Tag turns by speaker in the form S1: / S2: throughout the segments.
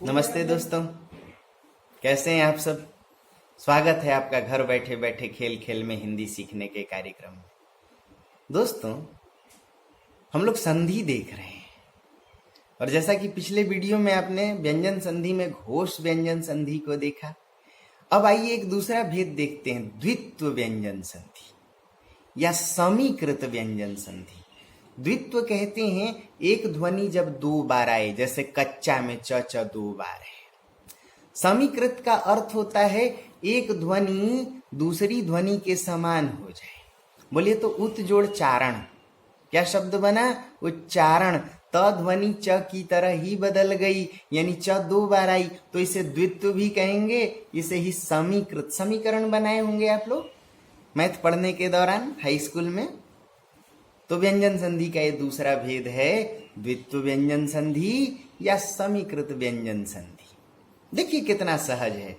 S1: नमस्ते दोस्तों, कैसे हैं आप सब। स्वागत है आपका घर बैठे बैठे खेल खेल में हिंदी सीखने के कार्यक्रम में। दोस्तों, हम लोग संधि देख रहे हैं और जैसा कि पिछले वीडियो में आपने व्यंजन संधि में घोष व्यंजन संधि को देखा, अब आइए एक दूसरा भेद देखते हैं, द्वित्व व्यंजन संधि या समीकृत व्यंजन संधि। द्वित्व कहते हैं एक ध्वनि जब दो बार आए, जैसे कच्चा में च च दो बार है। समीकृत का अर्थ होता है एक ध्वनि दूसरी ध्वनि के समान हो जाए। बोलिए तो उत जोड़ चारण, क्या शब्द बना? उच्चारण। त ध्वनि च की तरह ही बदल गई, यानी च दो बार आई, तो इसे द्वित्व भी कहेंगे, इसे ही समीकृत। समीकरण बनाए होंगे आप लोग मैथ पढ़ने के दौरान हाई स्कूल में। तो व्यंजन संधि का ये दूसरा भेद है, द्वित्व व्यंजन संधि या समीकृत व्यंजन संधि। देखिए कितना सहज है।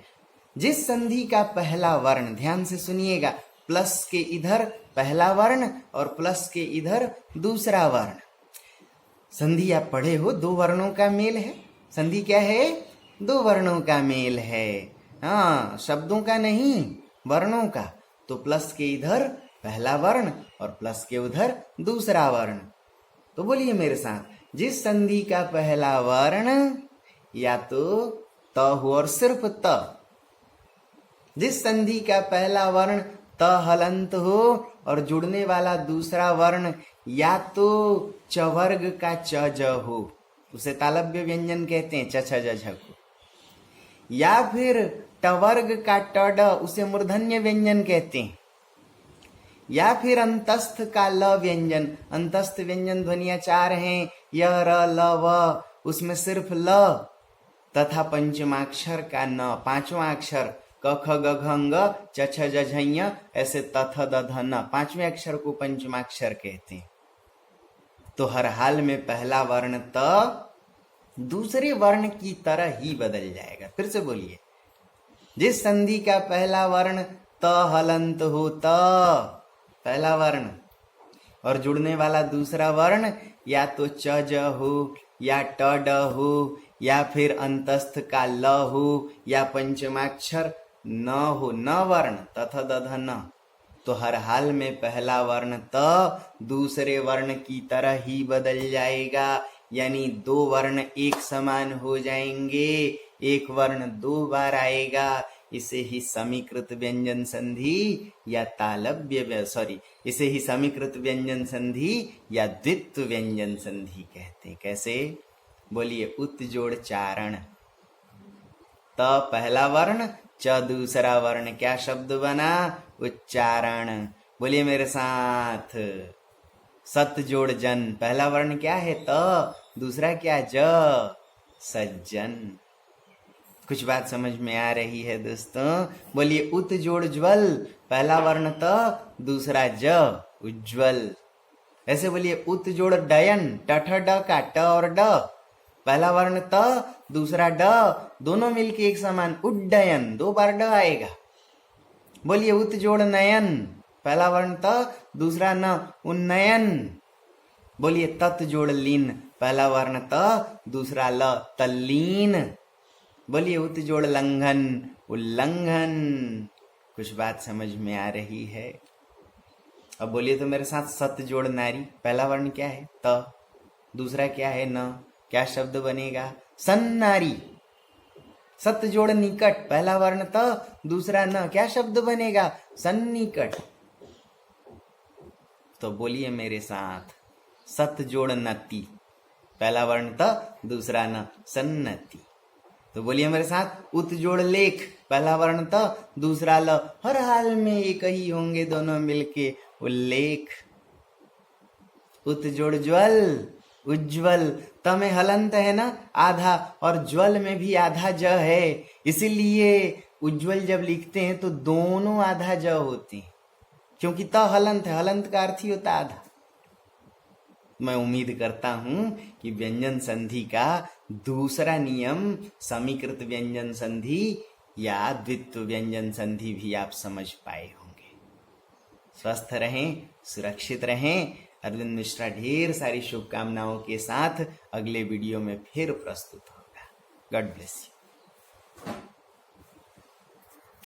S1: जिस संधि का पहला वर्ण, ध्यान से सुनिएगा, प्लस के इधर पहला वर्ण और प्लस के इधर दूसरा वर्ण। संधि आप पढ़े हो, दो वर्णों का मेल है। संधि क्या है? दो वर्णों का मेल है। हाँ, शब्दों का नहीं, वर्णों का। तो प्लस के इधर पहला वर्ण और प्लस के उधर दूसरा वर्ण। तो बोलिए मेरे साथ, जिस संधि का पहला वर्ण या तो त हो और सिर्फ त, जिस संधि का पहला वर्ण त हलंत हो और जुड़ने वाला दूसरा वर्ण या तो च वर्ग का च ज हो, उसे तालव्य व्यंजन कहते हैं, च छ ज झ को। या फिर ट वर्ग का ट ड, उसे मूर्धन्य व्यंजन कहते हैं। या फिर अंतस्थ का ल व्यंजन, अंतस्थ व्यंजन ध्वनियां चार हैं, य र ल व, उसमें सिर्फ ल तथा पंचमाक्षर का न, पांचवा अक्षर क ख ग घ ng च छ ज झ ञ, ऐसे त थ द ध न, पांचवें अक्षर को पंचमाक्षर कहते हैं। तो हर हाल में पहला वर्ण त दूसरे वर्ण की तरह ही बदल जाएगा। फिर से बोलिए, जिस संधि का पहला वर्ण त हलंत हो, त पहला वर्ण, और जुड़ने वाला दूसरा वर्ण या तो च ज हो या ट ड हो या फिर अंतस्थ का ल हो या पंचमाक्षर न हो, न वर्ण तथा दध न, तो हर हाल में पहला वर्ण त दूसरे वर्ण की तरह ही बदल जाएगा, यानी दो वर्ण एक समान हो जाएंगे, एक वर्ण दो बार आएगा। इसे ही समीकृत व्यंजन संधि या इसे ही समीकृत व्यंजन संधि या द्वित्व व्यंजन संधि कहते हैं। कैसे? बोलिए, उत जोड़ चारण, त पहला वर्ण, च दूसरा वर्ण, क्या शब्द बना? उच्चारण। बोलिए मेरे साथ, सत जोड़ जन, पहला वर्ण क्या है? त, दूसरा क्या? ज, सज्जन। कुछ बात समझ में आ रही है दोस्तों? बोलिए, उत जोड़ ज्वल, पहला वर्ण त, दूसरा ज, उज्ज्वल। ऐसे बोलिए, उत जोड़ डयन, ट ठ ड का ट और ड, पहला वर्ण त, दूसरा ड, दोनों मिलके एक समान, उड्डयन, दो बार ड आएगा। बोलिए, उत जोड़ नयन, पहला वर्ण त, दूसरा न, उन्नयन। बोलिए, तत् जोड़ लीन, पहला वर्ण त, दूसरा ल, तल्लीन। बोलिए, उत जोड़ लंघन, उल्लंघन। कुछ बात समझ में आ रही है? अब बोलिए तो मेरे साथ, सत जोड़ नारी, पहला वर्ण क्या है? त, दूसरा क्या है? न, क्या शब्द बनेगा? सन्नारी। सत जोड़ निकट, पहला वर्ण त, दूसरा न, क्या शब्द बनेगा? सन्निकट। तो बोलिए मेरे साथ, सत जोड़ नति, पहला वर्ण त, दूसरा न, सन्नति। तो बोलिए मेरे साथ, उत जोड़ लेख, पहला वर्ण त, दूसरा ल, हर हाल में एक ही होंगे दोनों मिलके, उल्लेख। उत जोड़ ज्वल, उज्ज्वल, त में हलंत है ना आधा, और ज्वल में भी आधा ज है, इसीलिए उज्ज्वल जब लिखते हैं तो दोनों आधा ज होते हैं, क्योंकि त हलंत है, हलंत का अर्थ ही होता आधा। मैं उम्मीद करता हूं कि व्यंजन संधि का दूसरा नियम, समीकृत व्यंजन संधि या द्वित्व व्यंजन संधि भी आप समझ पाए होंगे। स्वस्थ रहें, सुरक्षित रहें। अरविंद मिश्रा ढेर सारी शुभकामनाओं के साथ अगले वीडियो में फिर प्रस्तुत होगा। God bless you.